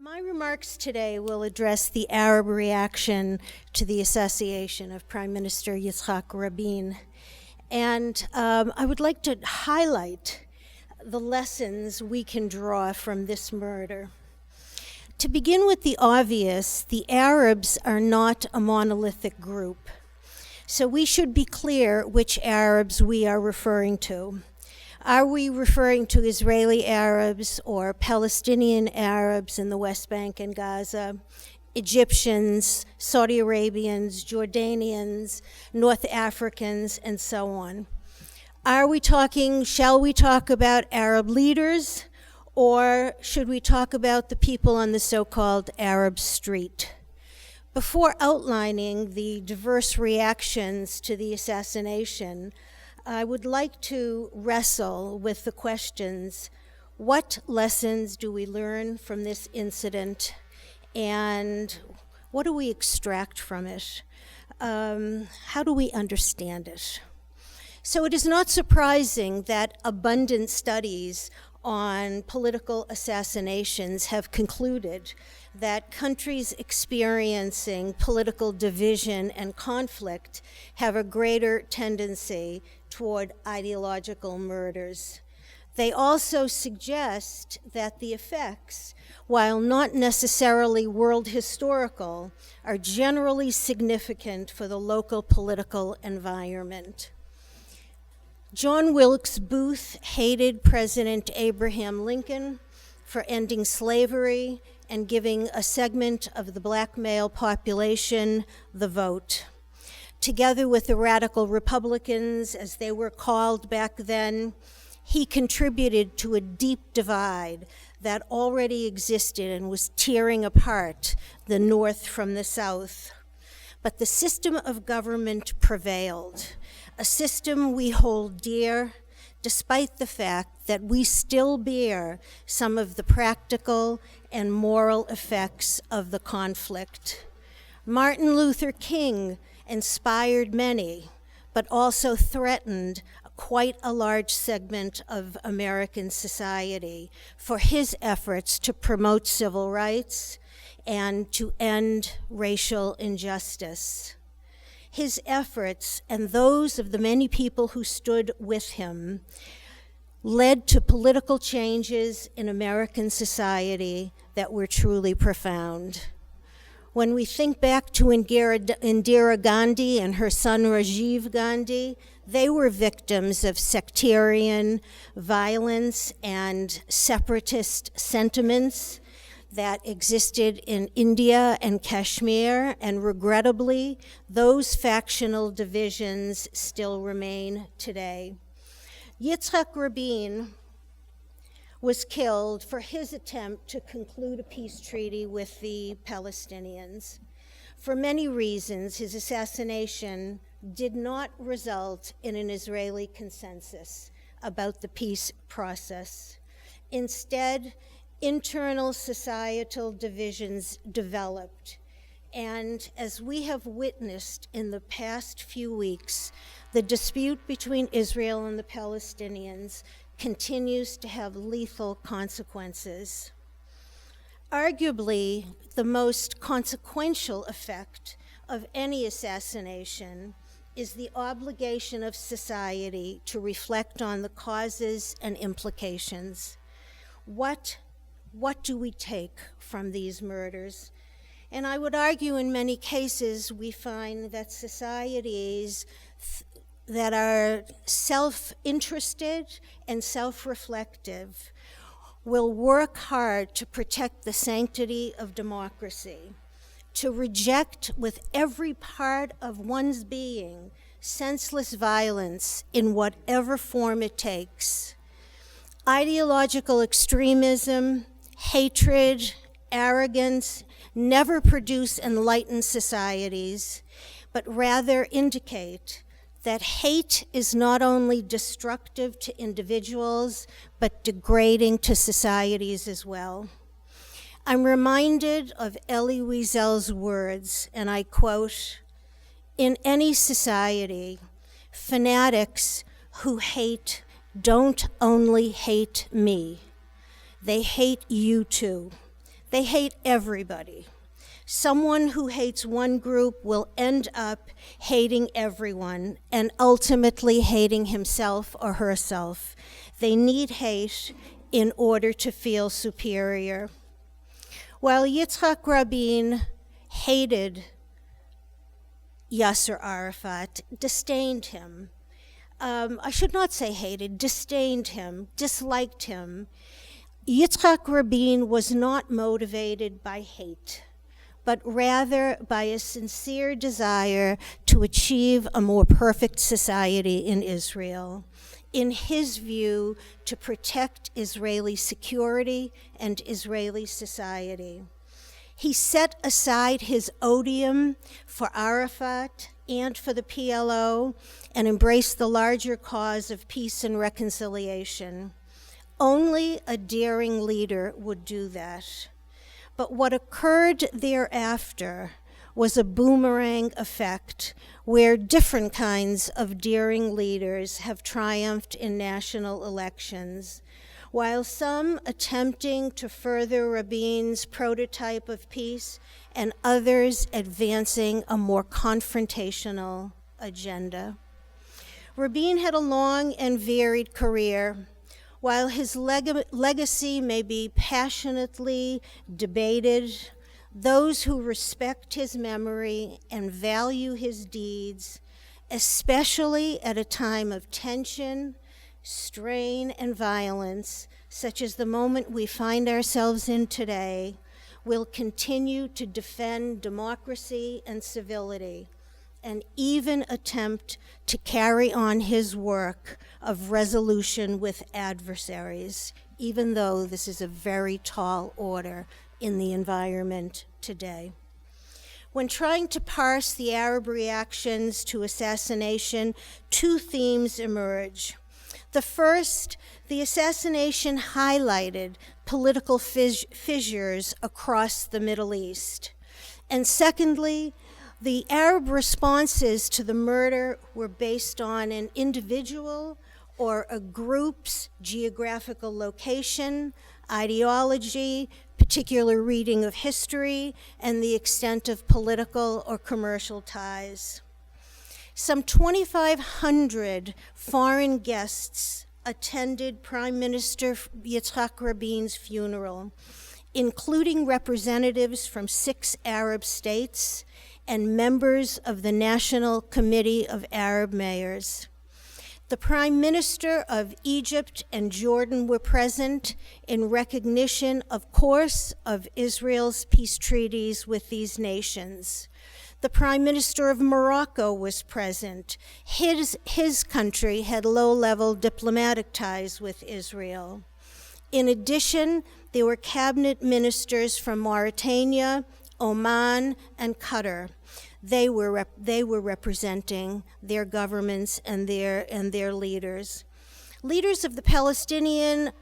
My remarks today will address the Arab reaction to the assassination of Prime Minister Yitzhak Rabin. And I would like to highlight the lessons we can draw from this murder. To begin with the obvious, the Arabs are not a monolithic group. So we should be clear which Arabs we are referring to. Are we referring to Israeli Arabs or Palestinian Arabs in the West Bank and Gaza, Egyptians, Saudi Arabians, Jordanians, North Africans, and so on? Shall we talk about Arab leaders, or should we talk about the people on the so-called Arab street? Before outlining the diverse reactions to the assassination, I would like to wrestle with the questions: what lessons do we learn from this incident, and what do we extract from it? How do we understand it? So it is not surprising that abundant studies on political assassinations have concluded that countries experiencing political division and conflict have a greater tendency toward ideological murders. They also suggest that the effects, while not necessarily world historical, are generally significant for the local political environment. John Wilkes Booth hated President Abraham Lincoln for ending slavery and giving a segment of the black male population the vote. Together with the radical Republicans, as they were called back then, he contributed to a deep divide that already existed and was tearing apart the North from the South. But the system of government prevailed, a system we hold dear, despite the fact that we still bear some of the practical and moral effects of the conflict. Martin Luther King inspired many, but also threatened quite a large segment of American society for his efforts to promote civil rights and to end racial injustice. His efforts, and those of the many people who stood with him, led to political changes in American society that were truly profound. When we think back to Indira Gandhi and her son Rajiv Gandhi, they were victims of sectarian violence and separatist sentiments that existed in India and Kashmir, and regrettably, those factional divisions still remain today. Yitzhak Rabin was killed for his attempt to conclude a peace treaty with the Palestinians. For many reasons, his assassination did not result in an Israeli consensus about the peace process. Instead, internal societal divisions developed. And as we have witnessed in the past few weeks, the dispute between Israel and the Palestinians continues to have lethal consequences. Arguably, the most consequential effect of any assassination is the obligation of society to reflect on the causes and implications. What do we take from these murders? And I would argue in many cases we find that societies that are self-interested and self-reflective will work hard to protect the sanctity of democracy, to reject with every part of one's being senseless violence in whatever form it takes. Ideological extremism, hatred, arrogance never produce enlightened societies, but rather indicate that hate is not only destructive to individuals, but degrading to societies as well. I'm reminded of Elie Wiesel's words, and I quote, "In any society, fanatics who hate don't only hate me, they hate you too. They hate everybody. Someone who hates one group will end up hating everyone and ultimately hating himself or herself. They need hate in order to feel superior. While Yitzhak Rabin hated Yasser Arafat, disdained him, I should not say hated, disdained him, disliked him, Yitzhak Rabin was not motivated by hate, but rather by a sincere desire to achieve a more perfect society in Israel. In his view, to protect Israeli security and Israeli society. He set aside his odium for Arafat and for the PLO and embraced the larger cause of peace and reconciliation. Only a daring leader would do that. But what occurred thereafter was a boomerang effect where different kinds of daring leaders have triumphed in national elections. While some attempting to further Rabin's prototype of peace and others advancing a more confrontational agenda. Rabin had a long and varied career. While his legacy may be passionately debated, those who respect his memory and value his deeds, especially at a time of tension, strain, and violence, such as the moment we find ourselves in today, will continue to defend democracy and civility, and even attempt to carry on his work of resolution with adversaries, even though this is a very tall order in the environment today. When trying to parse the Arab reactions to assassination, two themes emerge. The first, the assassination highlighted political fissures across the Middle East. And secondly, the Arab responses to the murder were based on an individual or a group's geographical location, ideology, particular reading of history, and the extent of political or commercial ties. Some 2,500 foreign guests attended Prime Minister Yitzhak Rabin's funeral, including representatives from 6 Arab states and members of the National Committee of Arab Mayors. The Prime Minister of Egypt and Jordan were present in recognition, of course, of Israel's peace treaties with these nations. The Prime Minister of Morocco was present. His country had low-level diplomatic ties with Israel. In addition, there were cabinet ministers from Mauritania, Oman, and Qatar. They were representing their governments and their leaders. Leaders of the Palestinian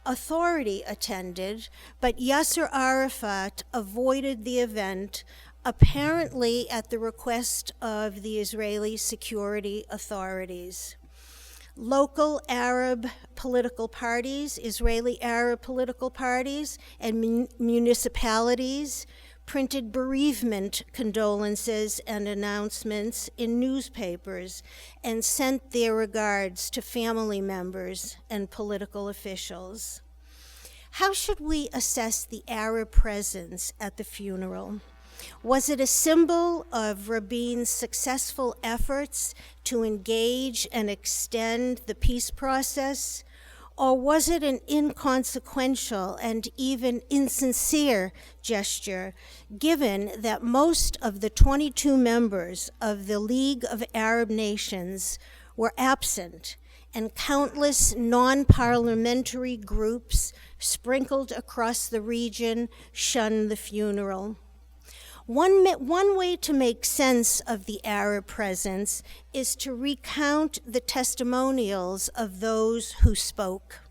Authority attended, but Yasser Arafat avoided the event, apparently at the request of the Israeli security authorities. Local Arab political parties, Israeli Arab political parties, and municipalities printed bereavement condolences and announcements in newspapers and sent their regards to family members and political officials. How should we assess the Arab presence at the funeral? Was it a symbol of Rabin's successful efforts to engage and extend the peace process? Or was it an inconsequential and even insincere gesture, given that most of the 22 members of the League of Arab Nations were absent and countless non-parliamentary groups sprinkled across the region shunned the funeral? One way to make sense of the Arab presence is to recount the testimonials of those who spoke.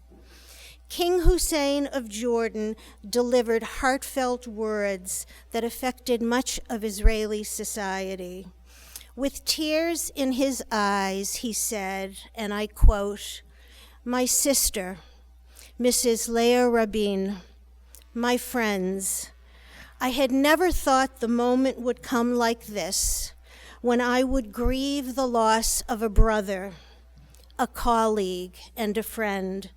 King Hussein of Jordan delivered heartfelt words that affected much of Israeli society. With tears in his eyes, he said, and I quote, "My sister, Mrs. Leah Rabin, my friends, I had never thought the moment would come like this, when I would grieve the loss of a brother, a colleague, and a friend,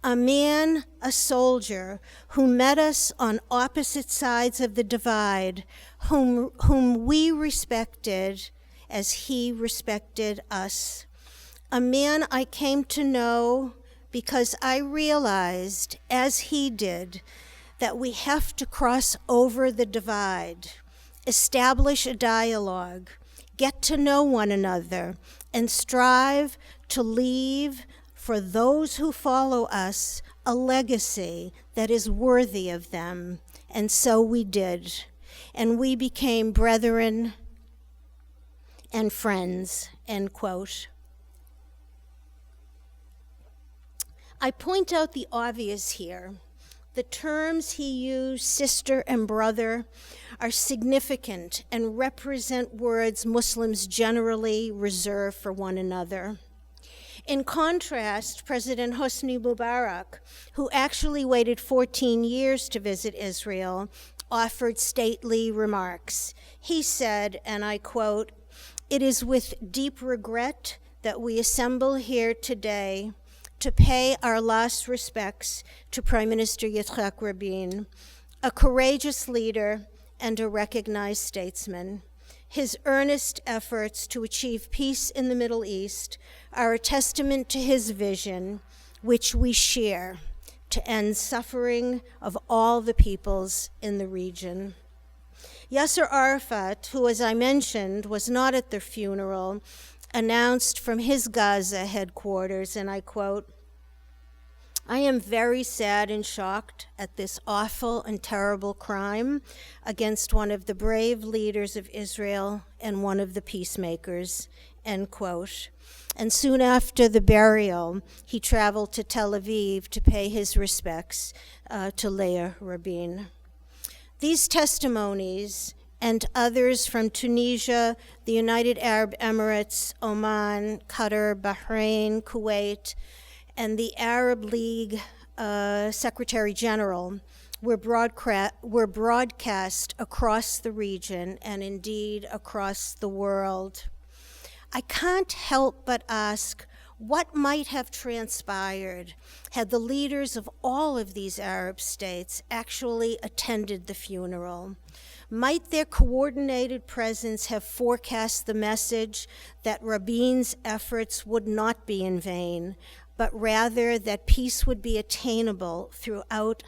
a man, a soldier, who met us on opposite sides of the divide, whom we respected as he respected us. A man I came to know because I realized, as he did, that we have to cross over the divide, establish a dialogue, get to know one another, and strive to leave for those who follow us a legacy that is worthy of them. And so we did. And we became brethren and friends, end quote. I point out the obvious here. The terms he used, sister and brother, are significant and represent words Muslims generally reserve for one another. In contrast, President Hosni Mubarak, who actually waited 14 years to visit Israel, offered stately remarks. He said, and I quote, "It is with deep regret that we assemble here today to pay our last respects to Prime Minister Yitzhak Rabin, a courageous leader and a recognized statesman. His earnest efforts to achieve peace in the Middle East are a testament to his vision, which we share, to end suffering of all the peoples in the region." Yasser Arafat, who, as I mentioned, was not at the funeral, announced from his Gaza headquarters, and I quote, "I am very sad and shocked at this awful and terrible crime against one of the brave leaders of Israel and one of the peacemakers," end quote. And soon after the burial, he traveled to Tel Aviv to pay his respects to Leah Rabin. These testimonies and others from Tunisia, the United Arab Emirates, Oman, Qatar, Bahrain, Kuwait, and the Arab League Secretary General were broadcast across the region and indeed across the world. I can't help but ask, what might have transpired had the leaders of all of these Arab states actually attended the funeral? Might their coordinated presence have forecast the message that Rabin's efforts would not be in vain, but rather that peace would be attainable throughout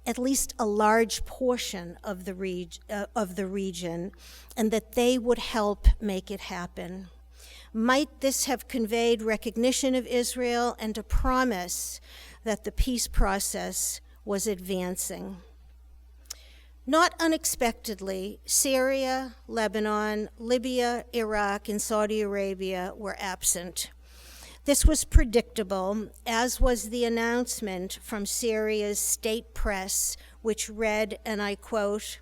at least a large portion of the region, and that they would help make it happen? Might this have conveyed recognition of Israel and a promise that the peace process was advancing? Not unexpectedly, Syria, Lebanon, Libya, Iraq, and Saudi Arabia were absent. This was predictable, as was the announcement from Syria's state press, which read, and I quote,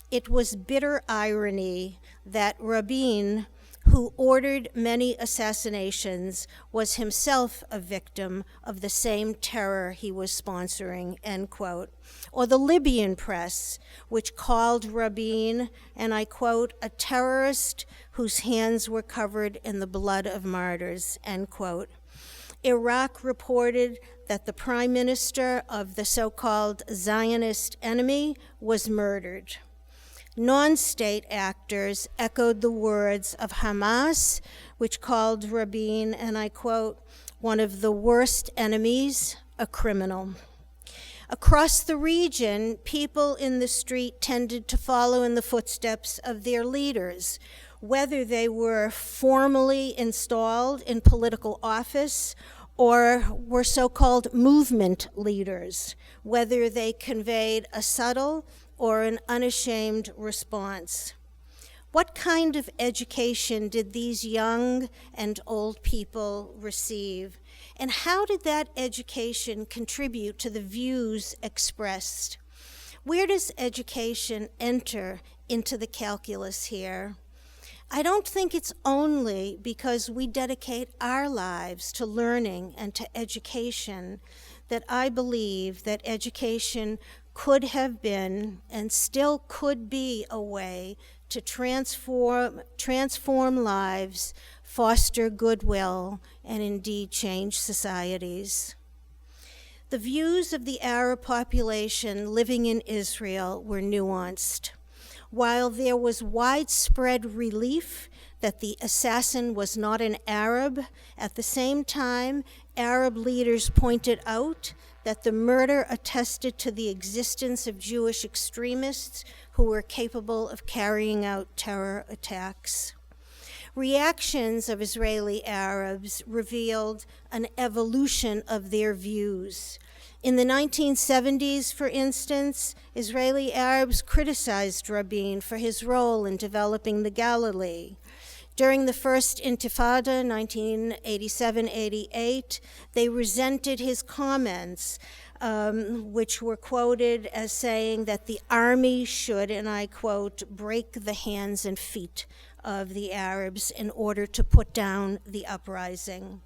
"It was bitter irony that Rabin, who ordered many assassinations, was himself a victim of the same terror he was sponsoring," end quote. Or the Libyan press, which called Rabin, and I quote, "a terrorist whose hands were covered in the blood of martyrs," end quote. Iraq reported that the prime minister of the so-called Zionist enemy was murdered. Non-state actors echoed the words of Hamas, which called Rabin, and I quote, "one of the worst enemies, a criminal." Across the region, people in the street tended to follow in the footsteps of their leaders, whether they were formally installed in political office or were so-called movement leaders, whether they conveyed a subtle or an unashamed response. What kind of education did these young and old people receive? And how did that education contribute to the views expressed? Where does education enter into the calculus here? I don't think it's only because we dedicate our lives to learning and to education that I believe that education could have been and still could be a way to transform lives, foster goodwill, and indeed change societies. The views of the Arab population living in Israel were nuanced. While there was widespread relief that the assassin was not an Arab, at the same time, Arab leaders pointed out that the murder attested to the existence of Jewish extremists who were capable of carrying out terror attacks. Reactions of Israeli Arabs revealed an evolution of their views. In the 1970s, for instance, Israeli Arabs criticized Rabin for his role in developing the Galilee. During the First Intifada, 1987-88, they resented his comments, which were quoted as saying that the army should, and I quote, break the hands and feet of the Arabs in order to put down the uprising.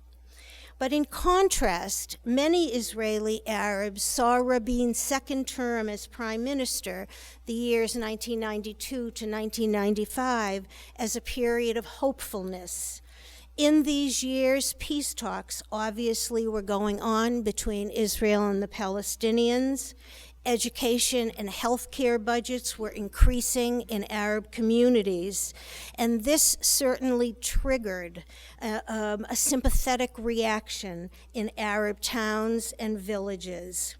But in contrast, many Israeli Arabs saw Rabin's second term as prime minister, the years 1992 to 1995, as a period of hopefulness. In these years, peace talks obviously were going on between Israel and the Palestinians. Education and healthcare budgets were increasing in Arab communities, and this certainly triggered a sympathetic reaction in Arab towns and villages.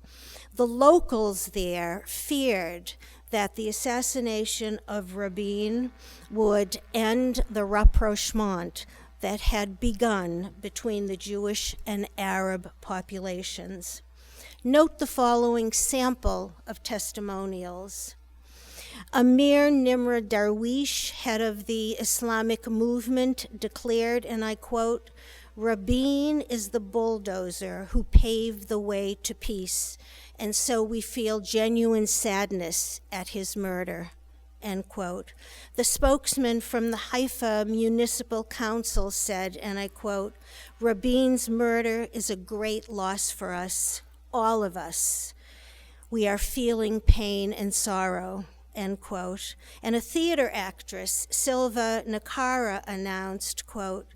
The locals there feared that the assassination of Rabin would end the rapprochement that had begun between the Jewish and Arab populations. Note the following sample of testimonials. Amir Nimr Darwish, head of the Islamic movement, declared, and I quote, "Rabin is the bulldozer who paved the way to peace, and so we feel genuine sadness at his murder." End quote. The spokesman from the Haifa Municipal Council said, and I quote, "Rabin's murder is a great loss for us, all of us. We are feeling pain and sorrow," end quote. And a theater actress, Silva Nakara, announced, quote,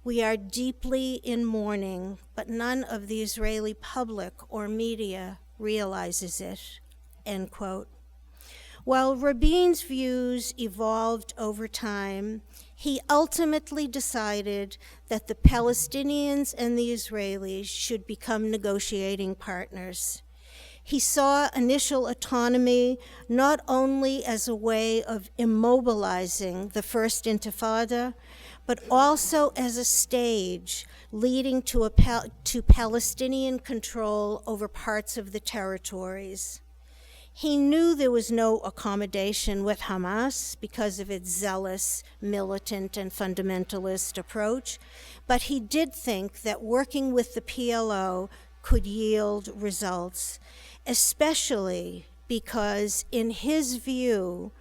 "We are deeply in mourning, but none of the Israeli public or media realizes it," end quote. While Rabin's views evolved over time, he ultimately decided that the Palestinians and the Israelis should become negotiating partners. He saw initial autonomy not only as a way of immobilizing the First Intifada, but also as a stage leading to Palestinian control over parts of the territories. He knew there was no accommodation with Hamas because of its zealous, militant, and fundamentalist approach, but he did think that working with the PLO could yield results, especially because, in his view,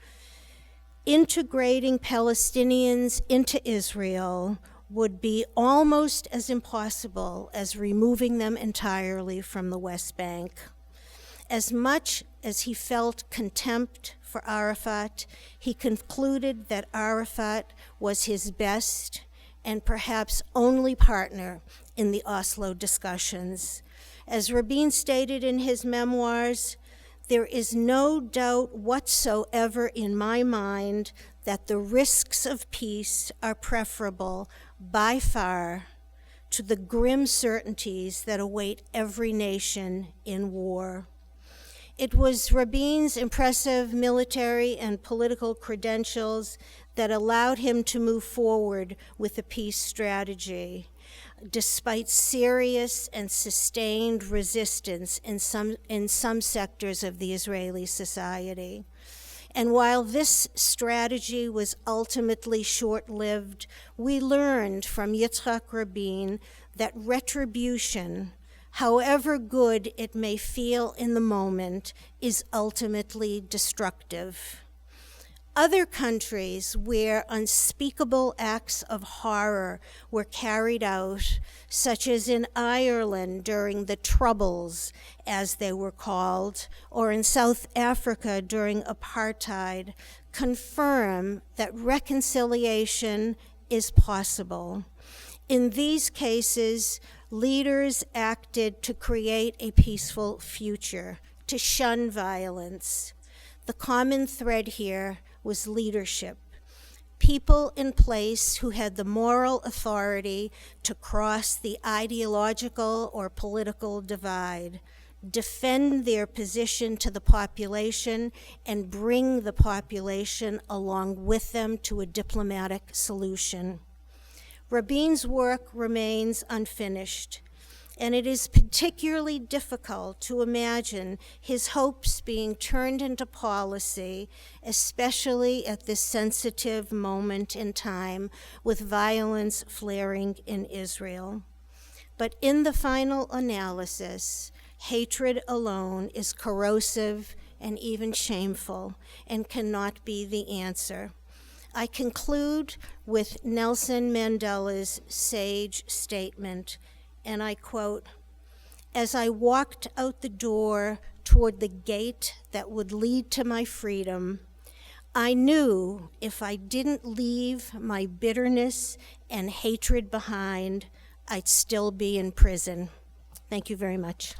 integrating Palestinians into Israel would be almost as impossible as removing them entirely from the West Bank. As much as he felt contempt for Arafat, he concluded that Arafat was his best and perhaps only partner in the Oslo discussions. As Rabin stated in his memoirs, "There is no doubt whatsoever in my mind that the risks of peace are preferable by far to the grim certainties that await every nation in war." It was Rabin's impressive military and political credentials that allowed him to move forward with a peace strategy, despite serious and sustained resistance in some sectors of the Israeli society. And while this strategy was ultimately short-lived, we learned from Yitzhak Rabin that retribution, however good it may feel in the moment, is ultimately destructive. Other countries where unspeakable acts of horror were carried out, such as in Ireland during the Troubles, as they were called, or in South Africa during apartheid, confirm that reconciliation is possible. In these cases, leaders acted to create a peaceful future, to shun violence. The common thread here was leadership. People in place who had the moral authority to cross the ideological or political divide, defend their position to the population, and bring the population along with them to a diplomatic solution. Rabin's work remains unfinished, and it is particularly difficult to imagine his hopes being turned into policy, especially at this sensitive moment in time with violence flaring in Israel. But in the final analysis, hatred alone is corrosive and even shameful and cannot be the answer. I conclude with Nelson Mandela's sage statement, and I quote, "As I walked out the door toward the gate that would lead to my freedom, I knew if I didn't leave my bitterness and hatred behind, I'd still be in prison." Thank you very much.